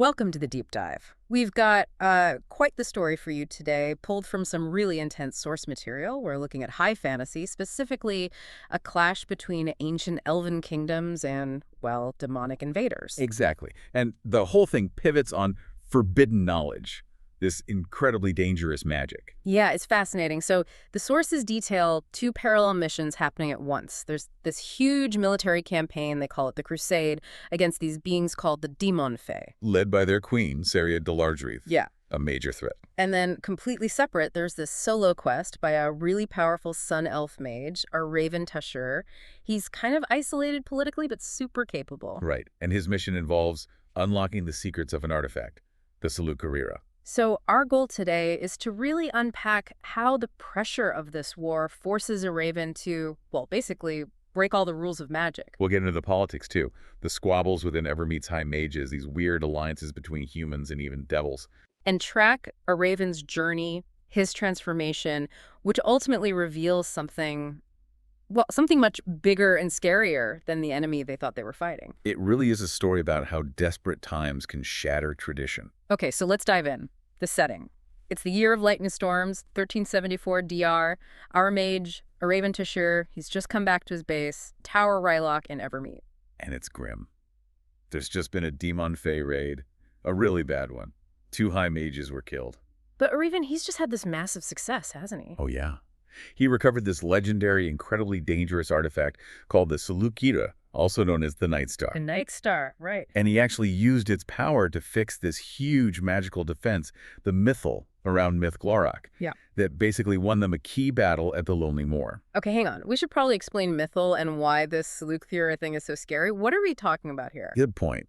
Welcome to the deep dive. We've got quite the story for you today, pulled from some really intense source material. We're looking at high fantasy, specifically a clash between ancient elven kingdoms and, well, demonic invaders. Exactly. And the whole thing pivots on forbidden knowledge, this incredibly dangerous magic. Yeah, it's fascinating. So the sources detail two parallel missions happening at once. There's this huge military campaign, they call it the Crusade, against these beings called the Daemonfey. Led by their queen, Sarya Dlardrageth. Yeah. A major threat. And then completely separate, there's this solo quest by a really powerful sun elf mage, Araevin Teshurr. He's kind of isolated politically, but super capable. Right. And his mission involves unlocking the secrets of an artifact, the Seleucurira. So our goal today is to really unpack how the pressure of this war forces Araevin to, well, basically break all the rules of magic. We'll get into the politics, too. The squabbles within Evermeet's high mages, these weird alliances between humans and even devils. And track Araevin's journey, his transformation, which ultimately reveals something, well, something much bigger and scarier than the enemy they thought they were fighting. It really is a story about how desperate times can shatter tradition. Okay, so let's dive in. The setting. It's the year of lightning storms, 1374 DR. Our mage, Araevin Teshurr, he's just come back to his base, Tower Rylock in Evermeet. And it's grim. There's just been a Daemonfey raid, a really bad one. 2 high mages were killed. But Araevin, he's just had this massive success, hasn't he? Oh, yeah. He recovered this legendary, incredibly dangerous artifact called the Seleucurira, also known as the Nightstar. The Nightstar, right. And he actually used its power to fix this huge magical defense, the Mythal around Myth Drannor, that basically won them a key battle at the Lonely Moor. Okay, hang on. We should probably explain Mythal and why this Seleucurira thing is so scary. What are we talking about here? Good point.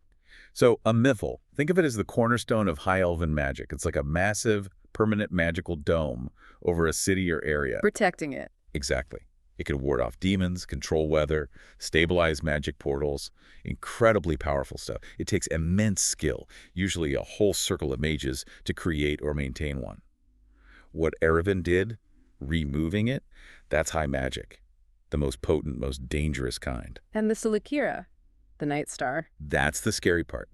So a Mythal, think of it as the cornerstone of high elven magic. It's like a massive, permanent magical dome over a city or area. Protecting it. Exactly. It can ward off demons, control weather, stabilize magic portals. Incredibly powerful stuff. It takes immense skill, usually a whole circle of mages, to create or maintain one. What Araevin did, removing it, that's high magic. The most potent, most dangerous kind. And the Seleucurira, the Nightstar. That's the scary part.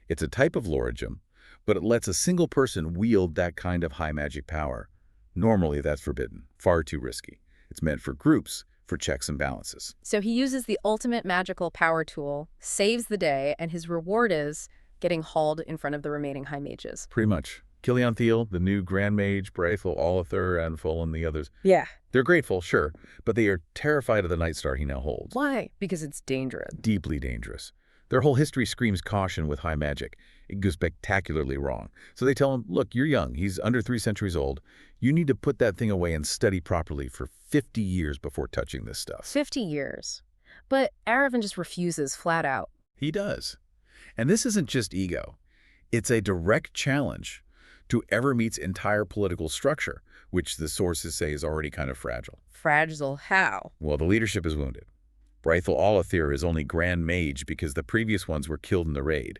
It's a type of lorigem, but it lets a single person wield that kind of high magic power. Normally, that's forbidden, far too risky. It's meant for groups, for checks and balances. So he uses the ultimate magical power tool, saves the day, and his reward is getting hauled in front of the remaining high mages. Pretty much. Killian Thiel, the new Grand Mage, Braithel, Olather, Anful, and the others. Yeah. They're grateful, sure, but they are terrified of the Nightstar he now holds. Why? Because it's dangerous. Deeply dangerous. Their whole history screams caution with high magic. It goes spectacularly wrong. So they tell him, look, you're young. He's under 3 centuries old. You need to put that thing away and study properly for 50 years before touching this stuff. 50 years. But Araevin just refuses flat out. He does. And this isn't just ego. It's a direct challenge to Evermeet's entire political structure, which the sources say is already kind of fragile. Fragile how? Well, the leadership is wounded. Braithel Olather is only Grand Mage because the previous ones were killed in the raid.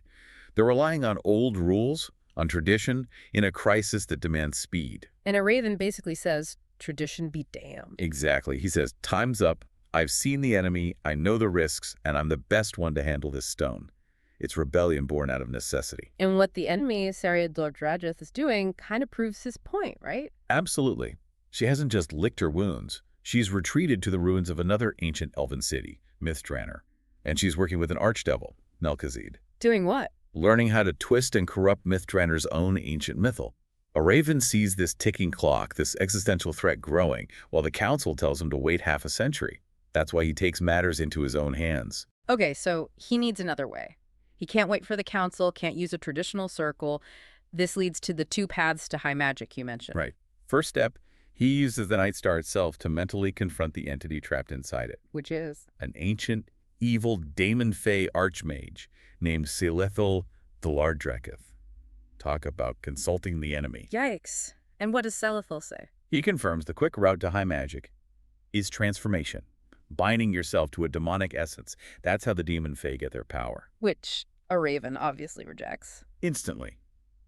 They're relying on old rules, on tradition, in a crisis that demands speed. And Araevin basically says, tradition be damned. Exactly. He says, time's up. I've seen the enemy, I know the risks, and I'm the best one to handle this stone. It's rebellion born out of necessity. And what the enemy, Sarya Dlardrageth, is doing kind of proves his point, right? Absolutely. She hasn't just licked her wounds. She's retreated to the ruins of another ancient elven city, Myth Drannor. And she's working with an archdevil, Melchizedek. Doing what? Learning how to twist and corrupt Myth Drannor's own ancient mythal. Araevin sees this ticking clock, this existential threat growing, while the council tells him to wait half a century. That's why he takes matters into his own hands. Okay, so he needs another way. He can't wait for the council, can't use a traditional circle. This leads to the 2 paths to high magic you mentioned. Right. First step, he uses the Nightstar itself to mentally confront the entity trapped inside it. Which is? An ancient, evil Daemonfey archmage named Seiveril Dlardrageth. Talk about consulting the enemy. Yikes. And what does Seiveril say? He confirms the quick route to high magic is transformation, binding yourself to a demonic essence. That's how the Daemonfey get their power. Which Araevin obviously rejects. Instantly.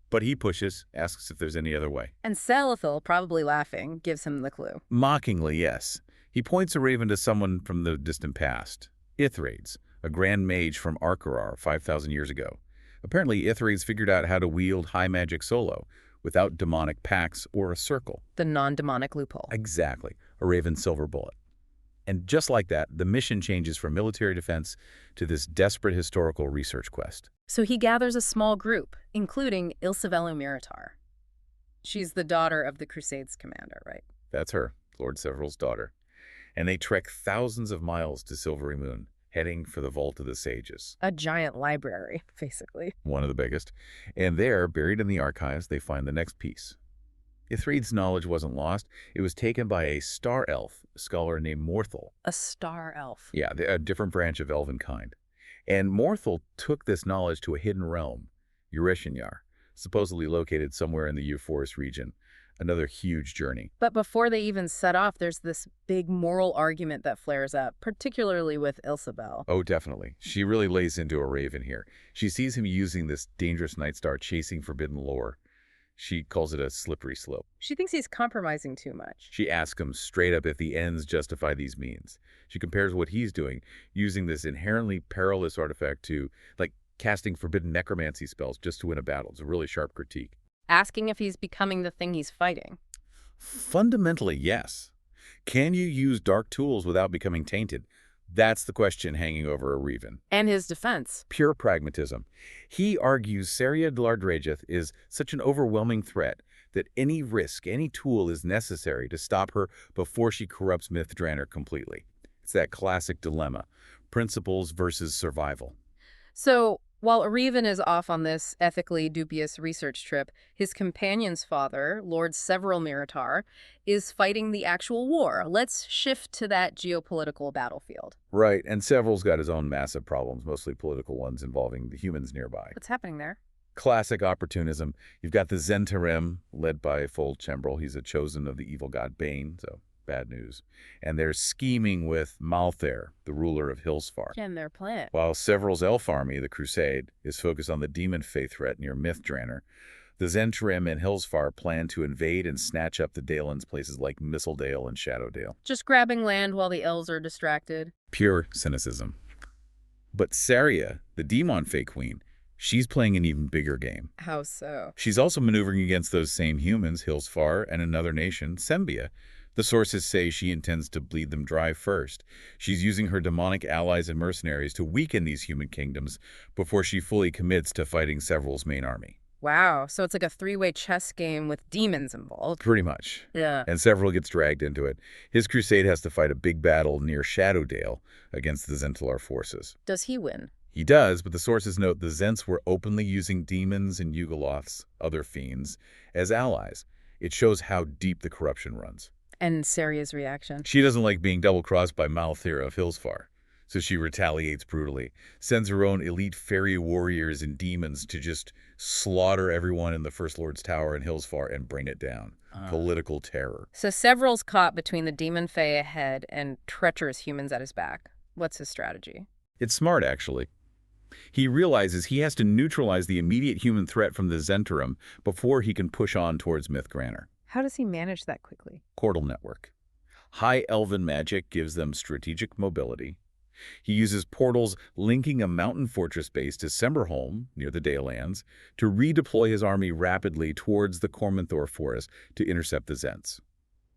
But he pushes, asks if there's any other way. And Seiveril, probably laughing, gives him the clue. Mockingly, yes. He points Araevin to someone from the distant past. Ithraid's, a grand mage from Arkarar 5,000 years ago. Apparently, Ithride's figured out how to wield high magic solo, without demonic pacts or a circle. The non-demonic loophole. Exactly. Araevin silver bullet. And just like that, the mission changes from military defense to this desperate historical research quest. So he gathers a small group, including Seiveril Miritar. She's the daughter of the Crusade's commander, right? That's her, Lord Seiveril's daughter. And they trek thousands of miles to Silvery Moon, heading for the Vault of the Sages. A giant library, basically. One of the biggest. And there, buried in the archives, they find the next piece. Ithride's knowledge wasn't lost. It was taken by a star elf, a scholar named Morthal. A star elf. Yeah, a different branch of elven kind. And Morthal took this knowledge to a hidden realm, Urishinyar, supposedly located somewhere in the Forest region. Another huge journey. But before they even set off, there's this big moral argument that flares up, particularly with Seiveril. Oh, definitely. She really lays into Araevin here. She sees him using this dangerous Nightstar chasing forbidden lore. She calls it a slippery slope. She thinks he's compromising too much. She asks him straight up if the ends justify these means. She compares what he's doing, using this inherently perilous artifact to, like, casting forbidden necromancy spells just to win a battle. It's a really sharp critique. Asking if he's becoming the thing he's fighting. Fundamentally, yes. Can you use dark tools without becoming tainted? That's the question hanging over Araevin. And his defense. Pure pragmatism. He argues Sarya Dlardrageth is such an overwhelming threat that any risk, any tool is necessary to stop her before she corrupts Myth Drannor completely. It's that classic dilemma, principles versus survival. So, while Araevin is off on this ethically dubious research trip, his companion's father, Lord Seiveril Miritar, is fighting the actual war. Let's shift to that geopolitical battlefield. Right, and Seiveril's got his own massive problems, mostly political ones involving the humans nearby. What's happening there? Classic opportunism. You've got the Zhentarim, led by Fold Chembril. He's a chosen of the evil god Bane, so bad news. And they're scheming with Malthair, the ruler of Hillsfar. And their plan. While Seiveril's elf army, the Crusade, is focused on the Daemonfey threat near Myth Drannor, the Zhentarim and Hillsfar plan to invade and snatch up the Daelans places like Mistledale and Shadowdale. Just grabbing land while the elves are distracted. Pure cynicism. But Sarya, the Daemonfey queen, she's playing an even bigger game. How so? She's also maneuvering against those same humans, Hillsfar, and another nation, Sembia. The sources say she intends to bleed them dry first. She's using her demonic allies and mercenaries to weaken these human kingdoms before she fully commits to fighting Seiveril's main army. Wow, so it's like a three-way chess game with demons involved. Pretty much. Yeah. And Seiveril gets dragged into it. His crusade has to fight a big battle near Shadowdale against the Zhentalar forces. Does he win? He does, but the sources note the Zents were openly using demons and Yugoloths, other fiends, as allies. It shows how deep the corruption runs. And Sarya's reaction? She doesn't like being double-crossed by Malthair of Hillsfar, so she retaliates brutally, sends her own elite fairy warriors and demons to just slaughter everyone in the First Lord's Tower in Hillsfar and bring it down. Political terror. So Seiveril's caught between the Daemonfey ahead and treacherous humans at his back. What's his strategy? It's smart, actually. He realizes he has to neutralize the immediate human threat from the Zhentarim before he can push on towards Myth Drannor. How does he manage that quickly? Portal network. High elven magic gives them strategic mobility. He uses portals linking a mountain fortress base to Semberholm, near the Daylands, to redeploy his army rapidly towards the Cormanthor forest to intercept the Zents.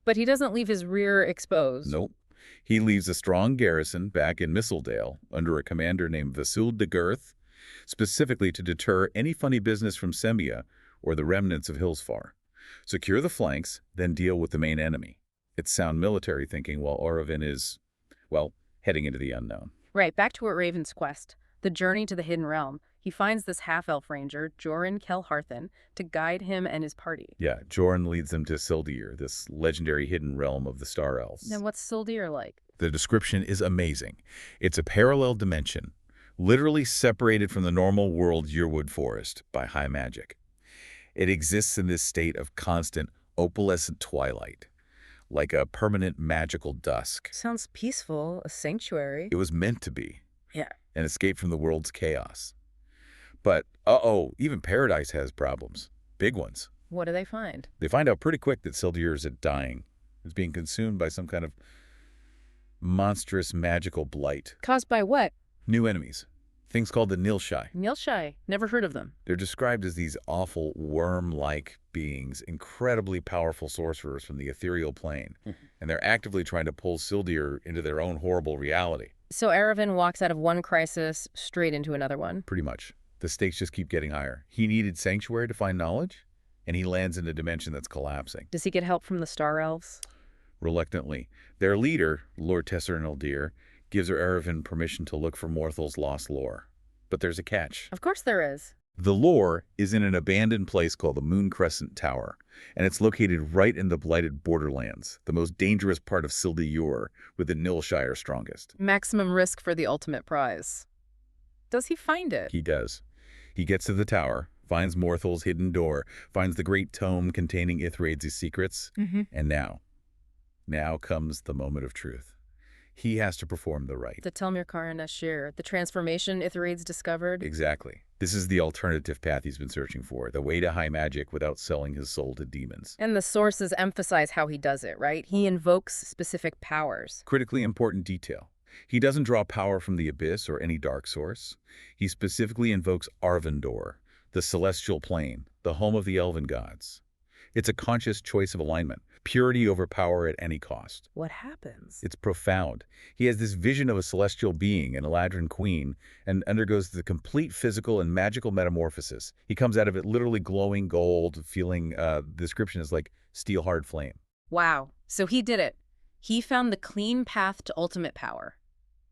But he doesn't leave his rear exposed. Nope. He leaves a strong garrison back in Mistledale under a commander named Vasul de Girth, specifically to deter any funny business from Sembia or the remnants of Hillsfar. Secure the flanks, then deal with the main enemy. It's sound military thinking while Araevin is, well, heading into the unknown. Right, back to Araevin's quest, the journey to the Hidden Realm. He finds this half-elf ranger, Joran Kelharthen, to guide him and his party. Yeah, Joran leads them to Sildir, this legendary hidden realm of the Star Elves. And what's Sildir like? The description is amazing. It's a parallel dimension, literally separated from the normal world Yearwood Forest by high magic. It exists in this state of constant, opalescent twilight, like a permanent magical dusk. Sounds peaceful, a sanctuary. It was meant to be. Yeah. An escape from the world's chaos. But, even Paradise has problems. Big ones. What do they find? They find out pretty quick that Sildir is dying. It's being consumed by some kind of monstrous magical blight. Caused by what? New enemies. Things called the Nilshai. Nilshai. Never heard of them. They're described as these awful worm-like beings, incredibly powerful sorcerers from the ethereal plane, and they're actively trying to pull Sildir into their own horrible reality. So Araevin walks out of one crisis straight into another one. Pretty much. The stakes just keep getting higher. He needed sanctuary to find knowledge, and he lands in a dimension that's collapsing. Does he get help from the Star Elves? Reluctantly. Their leader, Lord Tessur, gives Araevin permission to look for Morthal's lost lore. But there's a catch. Of course there is. The lore is in an abandoned place called the Moon Crescent Tower, and it's located right in the Blighted Borderlands, the most dangerous part of Sildir, with the Nilshire strongest. Maximum risk for the ultimate prize. Does he find it? He does. He gets to the tower, finds Morthal's hidden door, finds the great tome containing Ithraid's secrets, and now comes the moment of truth. He has to perform the rite. The Telmirkar and Ashir, the transformation Ithraid's discovered. Exactly. This is the alternative path he's been searching for, the way to high magic without selling his soul to demons. And the sources emphasize how he does it, right? He invokes specific powers. Critically important detail. He doesn't draw power from the abyss or any dark source. He specifically invokes Aryvandaar, the celestial plane, the home of the Elven gods. It's a conscious choice of alignment, purity over power at any cost. What happens? It's profound. He has this vision of a celestial being, an Eladrin queen, and undergoes the complete physical and magical metamorphosis. He comes out of it literally glowing gold, feeling, the description is like steel hard flame. Wow. So he did it. He found the clean path to ultimate power.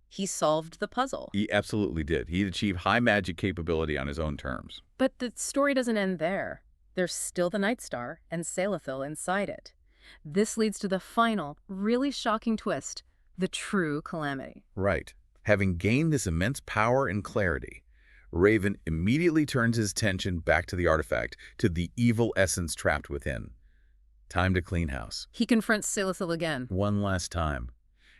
He solved the puzzle. He absolutely did. He'd achieved high magic capability on his own terms. But the story doesn't end there. There's still the Nightstar and Seiveril inside it. This leads to the final, really shocking twist, the true calamity. Right. Having gained this immense power and clarity, Araevin immediately turns his attention back to the artifact, to the evil essence trapped within. Time to clean house. He confronts Seiveril again. One last time.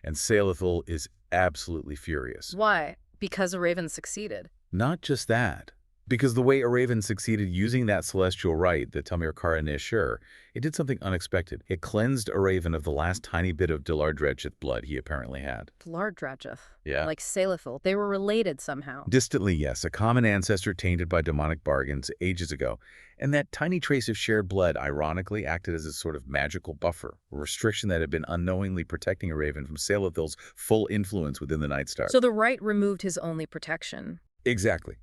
And Seiveril is absolutely furious. Why? Because Araevin succeeded. Not just that. Because the way Araevin succeeded using that celestial rite, the Telmirkar and Teshurr, it did something unexpected. It cleansed Araevin of the last tiny bit of Dlardrageth blood he apparently had. Dlardrageth? Yeah. Like Seiveril. They were related somehow. Distantly, yes. A common ancestor tainted by demonic bargains ages ago. And that tiny trace of shared blood ironically acted as a sort of magical buffer, a restriction that had been unknowingly protecting Araevin from Seiveril's full influence within the Nightstar. So the rite removed his only protection. Exactly.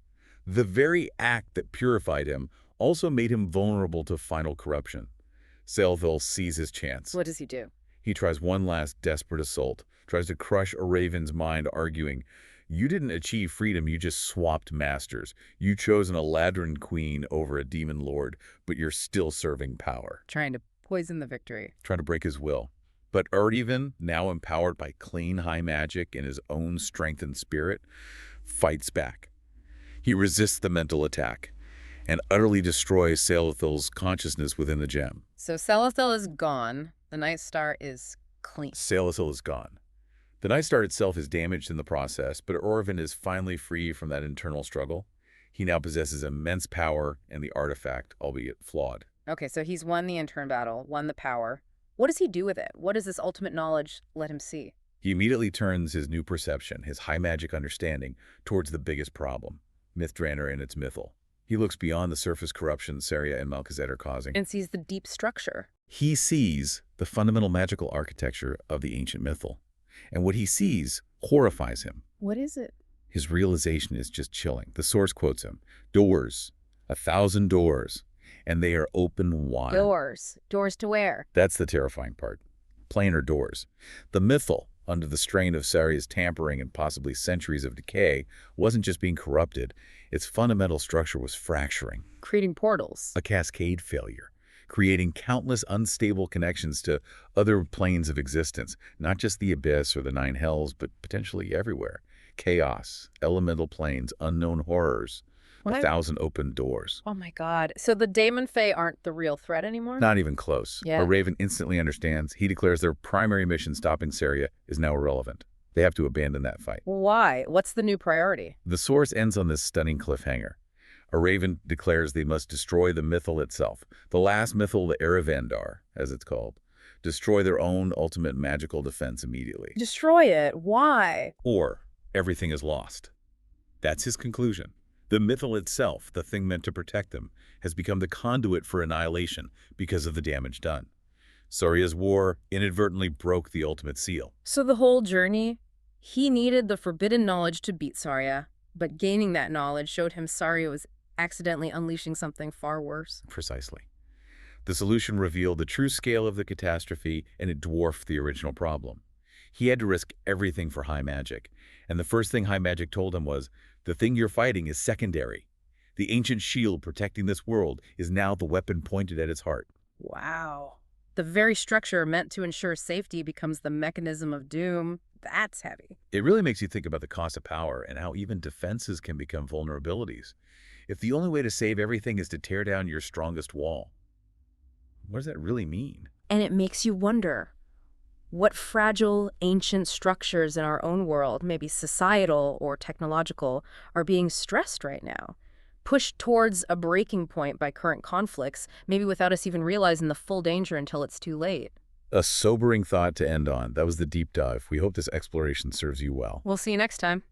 The very act that purified him also made him vulnerable to final corruption. Seiveril sees his chance. What does he do? He tries one last desperate assault, tries to crush Araevin's mind, arguing, "You didn't achieve freedom, you just swapped masters. You chose an Eladrin queen over a demon lord, but you're still serving power." Trying to poison the victory. Trying to break his will. But Araevin, now empowered by clean high magic and his own strength and spirit, fights back. He resists the mental attack and utterly destroys Seiveril's consciousness within the gem. So Seiveril is gone. The Nightstar is clean. Seiveril is gone. The Nightstar itself is damaged in the process, but Araevin is finally free from that internal struggle. He now possesses immense power and the artifact, albeit flawed. Okay, so he's won the intern battle, won the power. What does he do with it? What does this ultimate knowledge let him see? He immediately turns his new perception, his high magic understanding, towards the biggest problem. Myth Drannor and its mythal. He looks beyond the surface corruption Sarya and Malkazet are causing. And sees the deep structure. He sees the fundamental magical architecture of the ancient mythal. And what he sees horrifies him. What is it? His realization is just chilling. The source quotes him. Doors. 1,000 doors. And they are open wide. Doors. Doors to where? That's the terrifying part. Planar doors. The mythal, under the strain of Sarya's tampering and possibly centuries of decay, wasn't just being corrupted. Its fundamental structure was fracturing. Creating portals. A cascade failure, creating countless unstable connections to other planes of existence, not just the abyss or the nine hells, but potentially everywhere. Chaos, elemental planes, unknown horrors, 1,000 open doors. Oh my god. So the Daemonfey aren't the real threat anymore? Not even close. Yeah. Araevin instantly understands. He declares their primary mission, stopping Sarya, is now irrelevant. They have to abandon that fight. Why? What's the new priority? The source ends on this stunning cliffhanger. Araevin declares they must destroy the mythal itself, the Last Mythal of Aryvandaar, as it's called. Destroy their own ultimate magical defense immediately. Destroy it? Why? Or everything is lost. That's his conclusion. The Mythal itself, the thing meant to protect them, has become the conduit for annihilation because of the damage done. Sarya's war inadvertently broke the ultimate seal. So the whole journey, he needed the forbidden knowledge to beat Sarya, but gaining that knowledge showed him Sarya was accidentally unleashing something far worse. Precisely. The solution revealed the true scale of the catastrophe, and it dwarfed the original problem. He had to risk everything for high magic, and the first thing high magic told him was, the thing you're fighting is secondary. The ancient shield protecting this world is now the weapon pointed at its heart. Wow. The very structure meant to ensure safety becomes the mechanism of doom. That's heavy. It really makes you think about the cost of power and how even defenses can become vulnerabilities. If the only way to save everything is to tear down your strongest wall, what does that really mean? And it makes you wonder, what fragile, ancient structures in our own world, maybe societal or technological, are being stressed right now? Pushed towards a breaking point by current conflicts, maybe without us even realizing the full danger until it's too late. A sobering thought to end on. That was the deep dive. We hope this exploration serves you well. We'll see you next time.